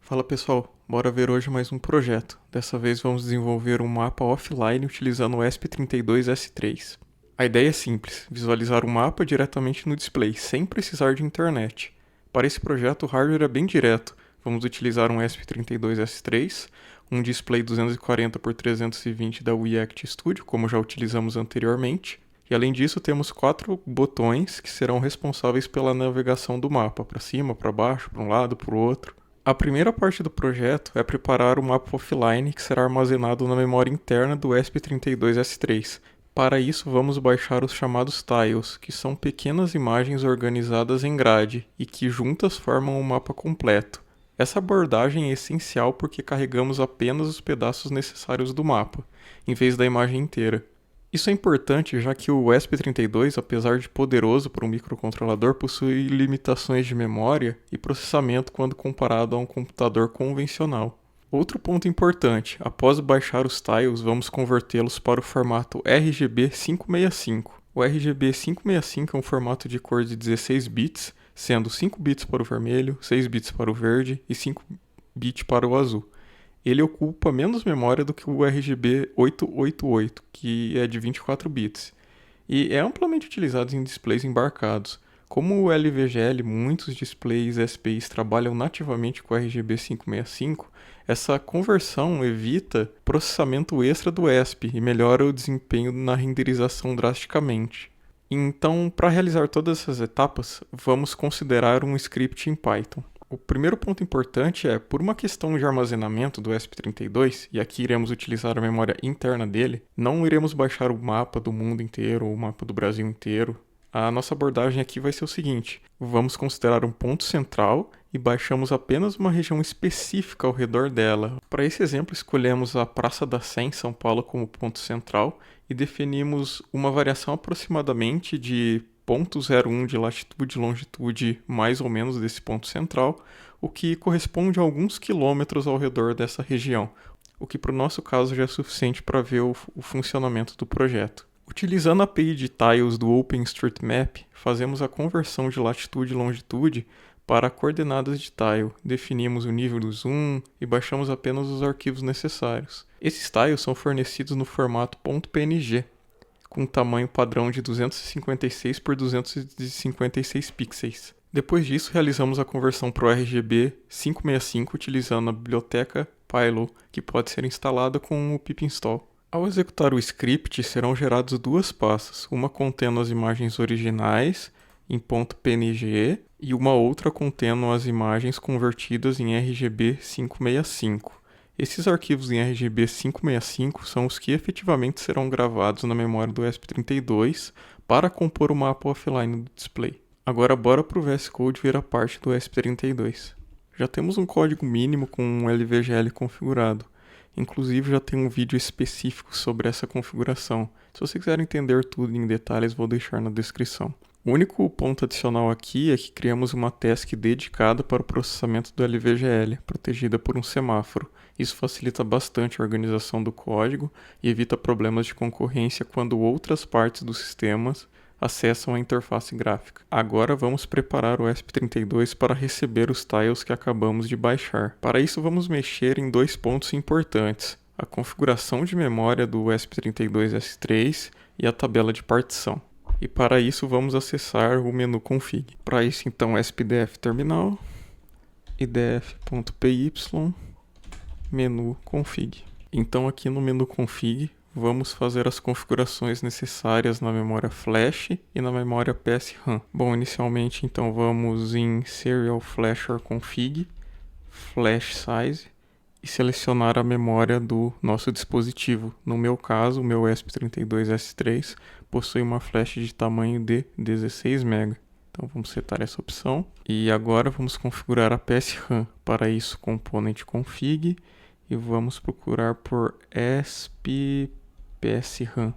Fala pessoal, bora ver hoje mais um projeto. Dessa vez vamos desenvolver um mapa offline utilizando o ESP32S3. A ideia é simples, visualizar o mapa diretamente no display, sem precisar de internet. Para esse projeto o hardware é bem direto. Vamos utilizar um ESP32S3, um display 240 por 320 da React Studio, como já utilizamos anteriormente. E além disso temos 4 botões que serão responsáveis pela navegação do mapa, para cima, para baixo, para um lado, para o outro. A primeira parte do projeto é preparar o mapa offline que será armazenado na memória interna do ESP32S3. Para isso, vamos baixar os chamados tiles, que são pequenas imagens organizadas em grade e que juntas formam o mapa completo. Essa abordagem é essencial porque carregamos apenas os pedaços necessários do mapa, em vez da imagem inteira. Isso é importante já que o ESP32, apesar de poderoso para um microcontrolador, possui limitações de memória e processamento quando comparado a um computador convencional. Outro ponto importante, após baixar os tiles, vamos convertê-los para o formato RGB 565. O RGB 565 é um formato de cor de 16 bits, sendo 5 bits para o vermelho, 6 bits para o verde e 5 bits para o azul. Ele ocupa menos memória do que o RGB 888, que é de 24 bits, e é amplamente utilizado em displays embarcados. Como o LVGL, muitos displays SPIs trabalham nativamente com o RGB 565, essa conversão evita processamento extra do ESP e melhora o desempenho na renderização drasticamente. Então, para realizar todas essas etapas, vamos considerar um script em Python. O primeiro ponto importante é, por uma questão de armazenamento do ESP32, e aqui iremos utilizar a memória interna dele, não iremos baixar o mapa do mundo inteiro ou o mapa do Brasil inteiro. A nossa abordagem aqui vai ser o seguinte: vamos considerar um ponto central e baixamos apenas uma região específica ao redor dela. Para esse exemplo, escolhemos a Praça da Sé em São Paulo como ponto central e definimos uma variação aproximadamente de 0,01 de latitude e longitude mais ou menos desse ponto central, o que corresponde a alguns quilômetros ao redor dessa região, o que para o nosso caso já é suficiente para ver o funcionamento do projeto. Utilizando a API de tiles do OpenStreetMap, fazemos a conversão de latitude e longitude para coordenadas de tile, definimos o nível do zoom e baixamos apenas os arquivos necessários. Esses tiles são fornecidos no formato .png, com tamanho padrão de 256 por 256 pixels. Depois disso, realizamos a conversão para o RGB 565 utilizando a biblioteca Pylo, que pode ser instalada com o pip install. Ao executar o script, serão geradas duas pastas, uma contendo as imagens originais em .png e uma outra contendo as imagens convertidas em RGB 565. Esses arquivos em RGB 565 são os que efetivamente serão gravados na memória do ESP32 para compor o mapa offline do display. Agora bora para o VS Code ver a parte do ESP32. Já temos um código mínimo com um LVGL configurado. Inclusive já tem um vídeo específico sobre essa configuração. Se você quiser entender tudo em detalhes, vou deixar na descrição. O único ponto adicional aqui é que criamos uma task dedicada para o processamento do LVGL, protegida por um semáforo. Isso facilita bastante a organização do código e evita problemas de concorrência quando outras partes do sistema acessam a interface gráfica. Agora vamos preparar o ESP32 para receber os tiles que acabamos de baixar. Para isso vamos mexer em dois pontos importantes: a configuração de memória do ESP32S3 e a tabela de partição. E para isso vamos acessar o menu config. Para isso então spdf terminal, idf.py, menu config. Então aqui no menu config vamos fazer as configurações necessárias na memória flash e na memória PSRAM. Bom, inicialmente então vamos em serial flasher config, flash size e selecionar a memória do nosso dispositivo. No meu caso, o meu ESP32S3 possui uma flash de tamanho de 16 MB. Então vamos setar essa opção. E agora vamos configurar a PSRAM. Para isso, component config e vamos procurar por ESP PSRAM.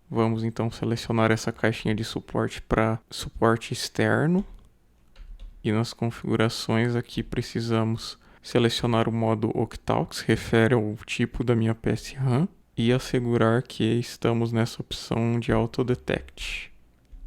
Vamos então selecionar essa caixinha de suporte para suporte externo. E nas configurações aqui precisamos selecionar o modo Octal, que se refere ao tipo da minha PSRAM, e assegurar que estamos nessa opção de Auto Detect.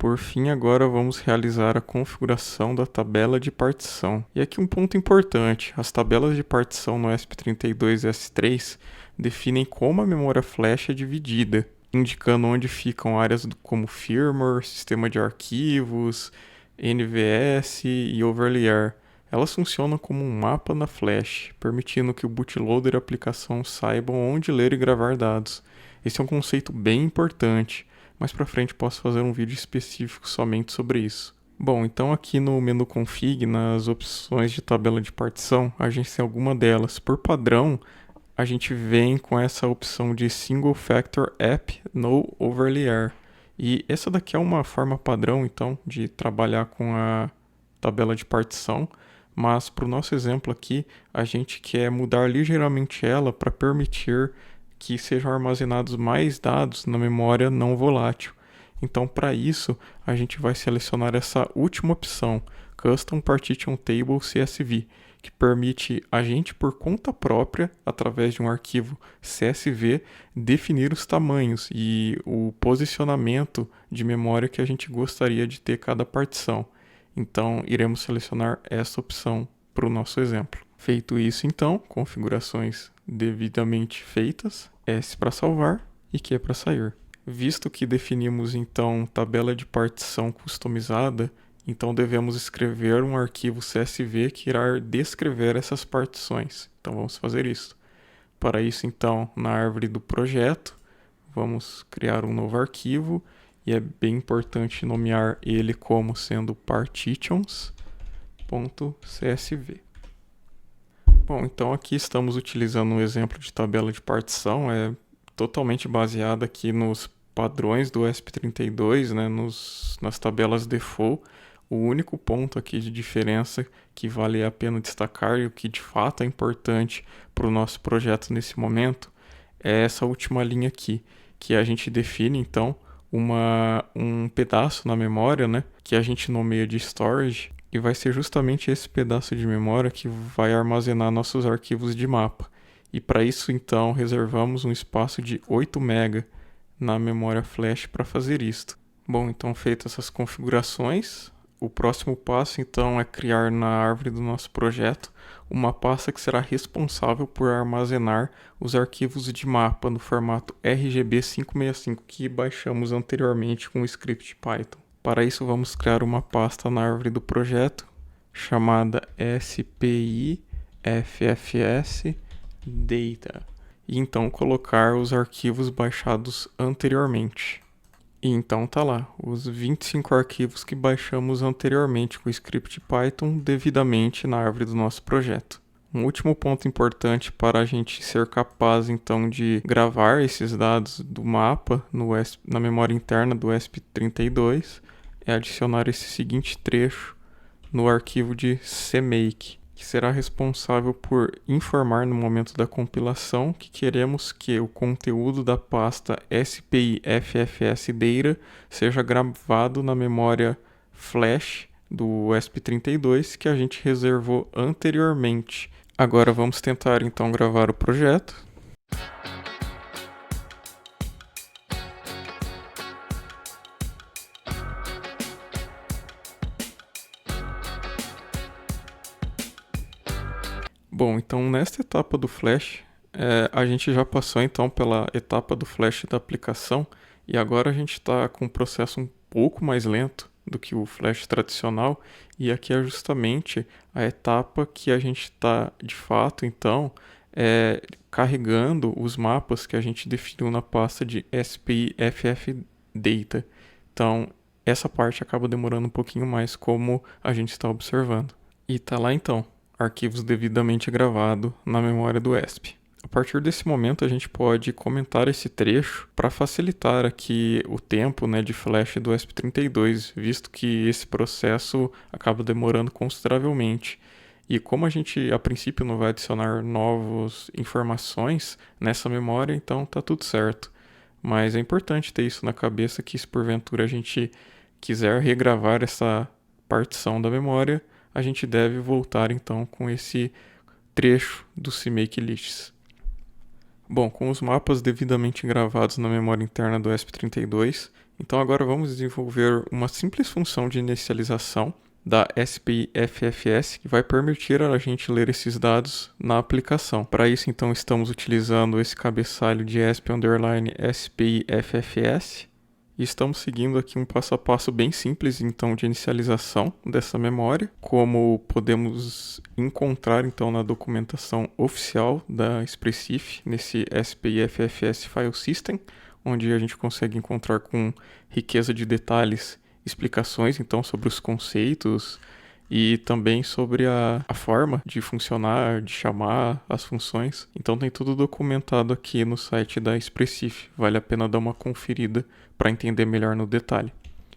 Por fim, agora vamos realizar a configuração da tabela de partição. E aqui um ponto importante, as tabelas de partição no ESP32-S3 definem como a memória flash é dividida, indicando onde ficam áreas como firmware, sistema de arquivos, NVS e overlayer. Elas funcionam como um mapa na flash, permitindo que o bootloader e a aplicação saibam onde ler e gravar dados. Esse é um conceito bem importante. Mais para frente posso fazer um vídeo específico somente sobre isso. Bom, então aqui no menu config, nas opções de tabela de partição, a gente tem alguma delas. Por padrão, a gente vem com essa opção de Single Factor App No Overlayer. E essa daqui é uma forma padrão, então, de trabalhar com a tabela de partição. Mas para o nosso exemplo aqui, a gente quer mudar ligeiramente ela para permitir que sejam armazenados mais dados na memória não volátil. Então, para isso, a gente vai selecionar essa última opção, Custom Partition Table CSV, que permite a gente, por conta própria, através de um arquivo CSV, definir os tamanhos e o posicionamento de memória que a gente gostaria de ter cada partição. Então, iremos selecionar essa opção para o nosso exemplo. Feito isso, então, configurações devidamente feitas, S para salvar e Q para sair. Visto que definimos, então, tabela de partição customizada, então devemos escrever um arquivo CSV que irá descrever essas partições. Então, vamos fazer isso. Para isso, então, na árvore do projeto, vamos criar um novo arquivo e é bem importante nomear ele como sendo partitions.csv. Bom, então aqui estamos utilizando um exemplo de tabela de partição, é totalmente baseado aqui nos padrões do ESP32, né, nas tabelas default. O único ponto aqui de diferença que vale a pena destacar e o que de fato é importante para o nosso projeto nesse momento é essa última linha aqui, que a gente define então um pedaço na memória, né, que a gente nomeia de storage, e vai ser justamente esse pedaço de memória que vai armazenar nossos arquivos de mapa. E para isso, então, reservamos um espaço de 8 MB na memória flash para fazer isto. Bom, então, feitas essas configurações, o próximo passo, então, é criar na árvore do nosso projeto uma pasta que será responsável por armazenar os arquivos de mapa no formato RGB565 que baixamos anteriormente com o script Python. Para isso, vamos criar uma pasta na árvore do projeto chamada SPIFFS Data e então colocar os arquivos baixados anteriormente. E então tá lá, os 25 arquivos que baixamos anteriormente com o script Python devidamente na árvore do nosso projeto. Um último ponto importante para a gente ser capaz então de gravar esses dados do mapa na memória interna do ESP32 é adicionar esse seguinte trecho no arquivo de CMake, que será responsável por informar no momento da compilação que queremos que o conteúdo da pasta SPIFFS Data seja gravado na memória flash do ESP32 que a gente reservou anteriormente. Agora vamos tentar então gravar o projeto. Bom, então nesta etapa do Flash, a gente já passou então pela etapa do Flash da aplicação e agora a gente está com um processo um pouco mais lento do que o Flash tradicional e aqui é justamente a etapa que a gente está de fato então carregando os mapas que a gente definiu na pasta de SPIFF Data. Então essa parte acaba demorando um pouquinho mais como a gente está observando. E tá lá então. Arquivos devidamente gravados na memória do ESP. A partir desse momento a gente pode comentar esse trecho para facilitar aqui o tempo, né, de flash do ESP32, visto que esse processo acaba demorando consideravelmente. E como a gente a princípio não vai adicionar novas informações nessa memória, então tá tudo certo. Mas é importante ter isso na cabeça que se porventura a gente quiser regravar essa partição da memória, a gente deve voltar então com esse trecho do CMake lists. Bom, com os mapas devidamente gravados na memória interna do ESP32, então agora vamos desenvolver uma simples função de inicialização da SPIFFS que vai permitir a gente ler esses dados na aplicação. Para isso, então, estamos utilizando esse cabeçalho de ESP_SPIFFS e estamos seguindo aqui um passo a passo bem simples, então, de inicialização dessa memória, como podemos encontrar, então, na documentação oficial da Expressif, nesse SPIFFS File System, onde a gente consegue encontrar com riqueza de detalhes explicações, então, sobre os conceitos e também sobre a forma de funcionar, de chamar as funções. Então tem tudo documentado aqui no site da Expressif. Vale a pena dar uma conferida para entender melhor no detalhe.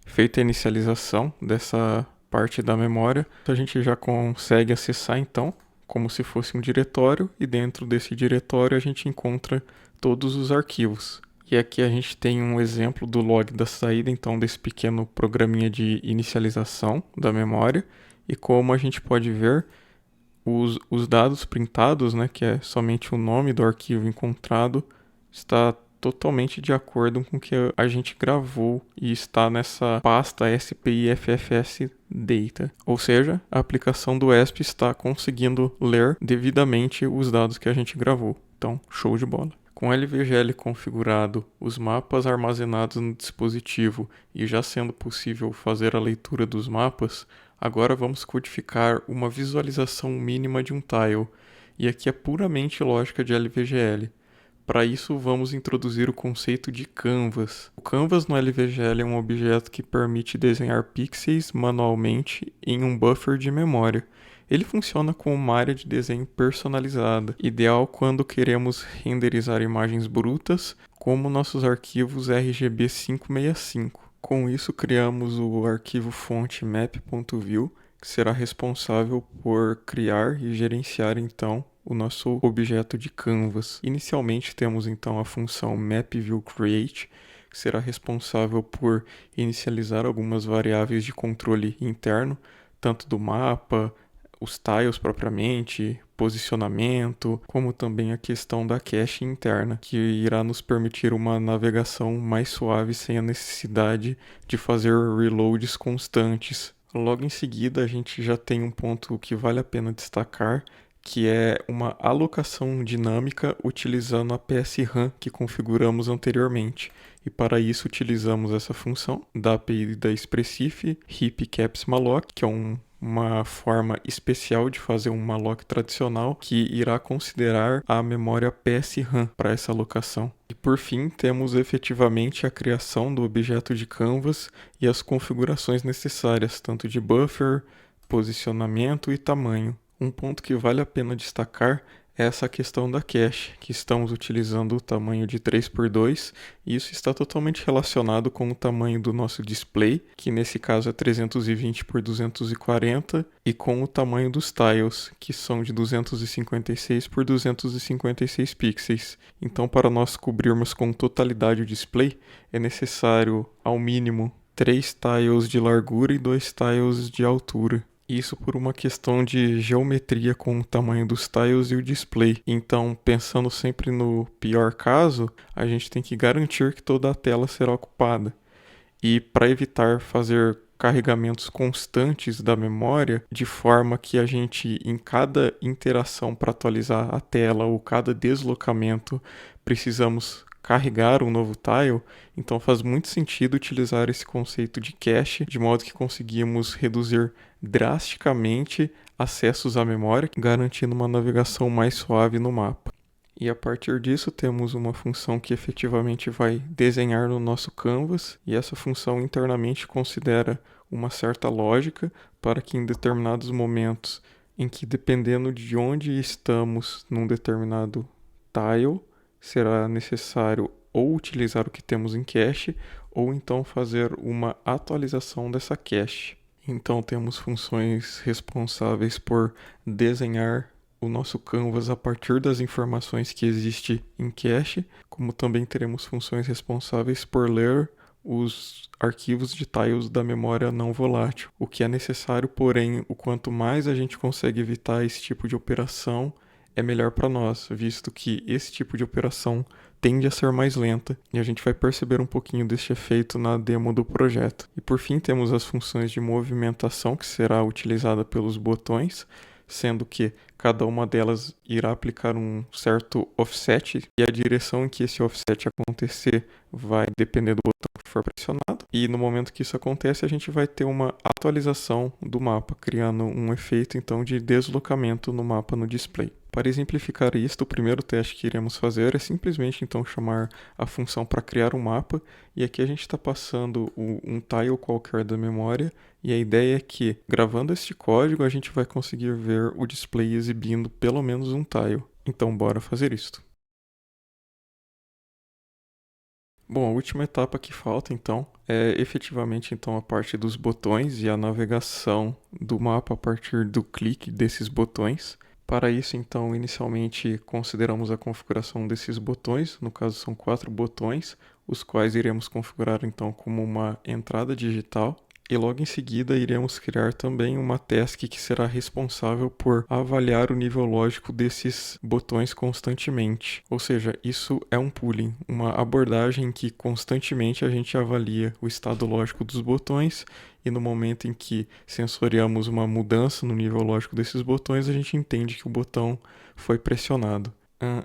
Feita a inicialização dessa parte da memória, a gente já consegue acessar então como se fosse um diretório, e dentro desse diretório a gente encontra todos os arquivos. E aqui a gente tem um exemplo do log da saída, então, desse pequeno programinha de inicialização da memória. E como a gente pode ver, os dados printados, né, que é somente o nome do arquivo encontrado, está totalmente de acordo com o que a gente gravou e está nessa pasta SPIFFS Data. Ou seja, a aplicação do ESP está conseguindo ler devidamente os dados que a gente gravou. Então, show de bola. Com o LVGL configurado, os mapas armazenados no dispositivo e já sendo possível fazer a leitura dos mapas, agora vamos codificar uma visualização mínima de um tile, e aqui é puramente lógica de LVGL. Para isso, vamos introduzir o conceito de canvas. O canvas no LVGL é um objeto que permite desenhar pixels manualmente em um buffer de memória. Ele funciona como uma área de desenho personalizada, ideal quando queremos renderizar imagens brutas, como nossos arquivos RGB 565. Com isso, criamos o arquivo fonte map.view, que será responsável por criar e gerenciar então o nosso objeto de canvas. Inicialmente temos então a função mapViewCreate, que será responsável por inicializar algumas variáveis de controle interno, tanto do mapa, os tiles propriamente, posicionamento, como também a questão da cache interna, que irá nos permitir uma navegação mais suave sem a necessidade de fazer reloads constantes. Logo em seguida, a gente já tem um ponto que vale a pena destacar, que é uma alocação dinâmica utilizando a PSRAM que configuramos anteriormente. E para isso utilizamos essa função da API da Expressif, heapCapsMalloc, que é uma forma especial de fazer um malloc tradicional que irá considerar a memória PSRAM para essa alocação. E por fim, temos efetivamente a criação do objeto de canvas e as configurações necessárias, tanto de buffer, posicionamento e tamanho. Um ponto que vale a pena destacar é essa questão da cache, que estamos utilizando o tamanho de 3x2, e isso está totalmente relacionado com o tamanho do nosso display, que nesse caso é 320 por 240, e com o tamanho dos tiles, que são de 256 por 256 pixels. Então, para nós cobrirmos com totalidade o display, é necessário, ao mínimo, 3 tiles de largura e 2 tiles de altura. Isso por uma questão de geometria com o tamanho dos tiles e o display. Então, pensando sempre no pior caso, a gente tem que garantir que toda a tela será ocupada. E para evitar fazer carregamentos constantes da memória, de forma que a gente, em cada interação para atualizar a tela ou cada deslocamento, precisamos carregar um novo tile, então faz muito sentido utilizar esse conceito de cache, de modo que conseguimos reduzir drasticamente acessos à memória, garantindo uma navegação mais suave no mapa. E a partir disso temos uma função que efetivamente vai desenhar no nosso canvas, e essa função internamente considera uma certa lógica para que em determinados momentos em que, dependendo de onde estamos num determinado tile, será necessário ou utilizar o que temos em cache, ou então fazer uma atualização dessa cache. Então temos funções responsáveis por desenhar o nosso canvas a partir das informações que existem em cache, como também teremos funções responsáveis por ler os arquivos de tiles da memória não volátil, o que é necessário, porém, o quanto mais a gente consegue evitar esse tipo de operação, é melhor para nós, visto que esse tipo de operação tende a ser mais lenta, e a gente vai perceber um pouquinho deste efeito na demo do projeto. E por fim temos as funções de movimentação, que será utilizada pelos botões, sendo que cada uma delas irá aplicar um certo offset, e a direção em que esse offset acontecer vai depender do botão que for pressionado. E no momento que isso acontece, a gente vai ter uma atualização do mapa, criando um efeito então de deslocamento no mapa no display. Para exemplificar isto, o primeiro teste que iremos fazer é simplesmente então chamar a função para criar um mapa, e aqui a gente está passando um tile qualquer da memória, e a ideia é que, gravando este código, a gente vai conseguir ver o display exibindo pelo menos um tile. Então bora fazer isto. Bom, a última etapa que falta então é efetivamente então a parte dos botões e a navegação do mapa a partir do clique desses botões. Para isso, então, inicialmente consideramos a configuração desses botões, no caso são 4 botões, os quais iremos configurar então como uma entrada digital. E logo em seguida iremos criar também uma task que será responsável por avaliar o nível lógico desses botões constantemente. Ou seja, isso é um pooling, uma abordagem em que constantemente a gente avalia o estado lógico dos botões, e no momento em que sensoriamos uma mudança no nível lógico desses botões, a gente entende que o botão foi pressionado.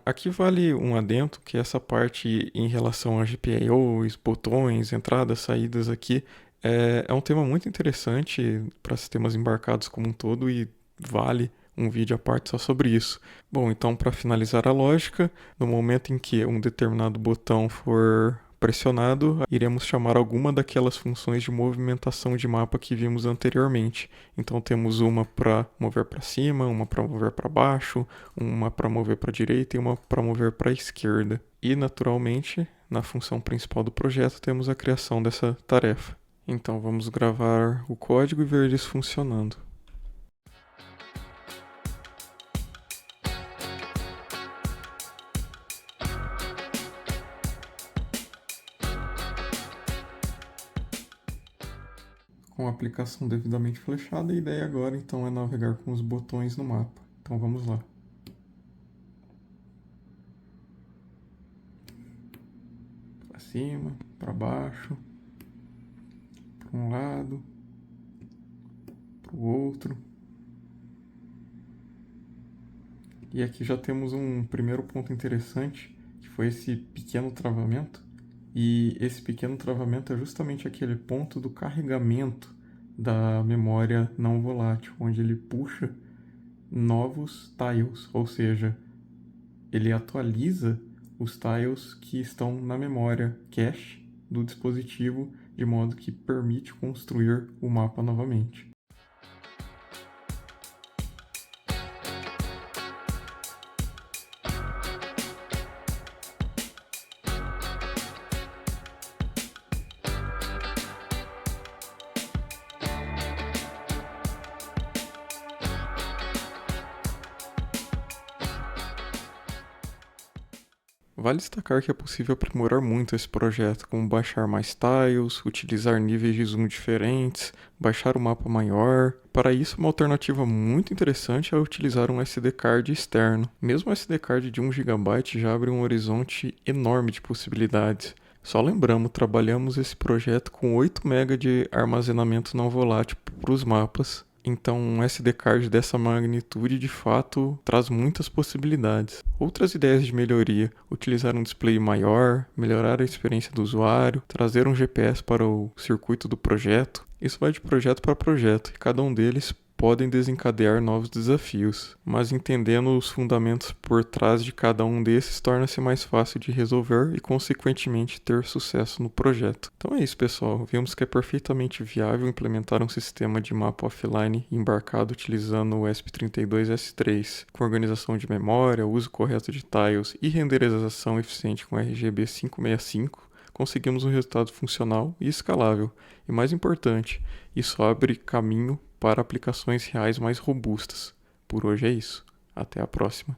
Aqui vale um adendo, que essa parte em relação a GPIOs, botões, entradas, saídas aqui, é um tema muito interessante para sistemas embarcados como um todo, e vale um vídeo à parte só sobre isso. Bom, então para finalizar a lógica, no momento em que um determinado botão for pressionado, iremos chamar alguma daquelas funções de movimentação de mapa que vimos anteriormente. Então temos uma para mover para cima, uma para mover para baixo, uma para mover para a direita e uma para mover para a esquerda. E naturalmente, na função principal do projeto, temos a criação dessa tarefa. Então vamos gravar o código e ver isso funcionando. Com a aplicação devidamente flechada, a ideia agora então é navegar com os botões no mapa. Então vamos lá. Para cima, para baixo, para um lado, para o outro. E aqui já temos um primeiro ponto interessante, que foi esse pequeno travamento. E esse pequeno travamento é justamente aquele ponto do carregamento da memória não volátil, onde ele puxa novos tiles, ou seja, ele atualiza os tiles que estão na memória cache do dispositivo, de modo que permite construir o mapa novamente. Vale destacar que é possível aprimorar muito esse projeto, como baixar mais tiles, utilizar níveis de zoom diferentes, baixar o mapa maior. Para isso, uma alternativa muito interessante é utilizar um SD card externo. Mesmo o SD card de 1 GB já abre um horizonte enorme de possibilidades. Só lembramos, trabalhamos esse projeto com 8 MB de armazenamento não volátil para os mapas. Então, um SD card dessa magnitude, de fato, traz muitas possibilidades. Outras ideias de melhoria: utilizar um display maior, melhorar a experiência do usuário, trazer um GPS para o circuito do projeto. Isso vai de projeto para projeto, e cada um deles podem desencadear novos desafios, mas entendendo os fundamentos por trás de cada um desses torna-se mais fácil de resolver e, consequentemente, ter sucesso no projeto. Então é isso, pessoal. Vimos que é perfeitamente viável implementar um sistema de mapa offline embarcado utilizando o ESP32-S3, com organização de memória, uso correto de tiles e renderização eficiente com RGB 565. Conseguimos um resultado funcional e escalável. E mais importante, isso abre caminho para aplicações reais mais robustas. Por hoje é isso. Até a próxima.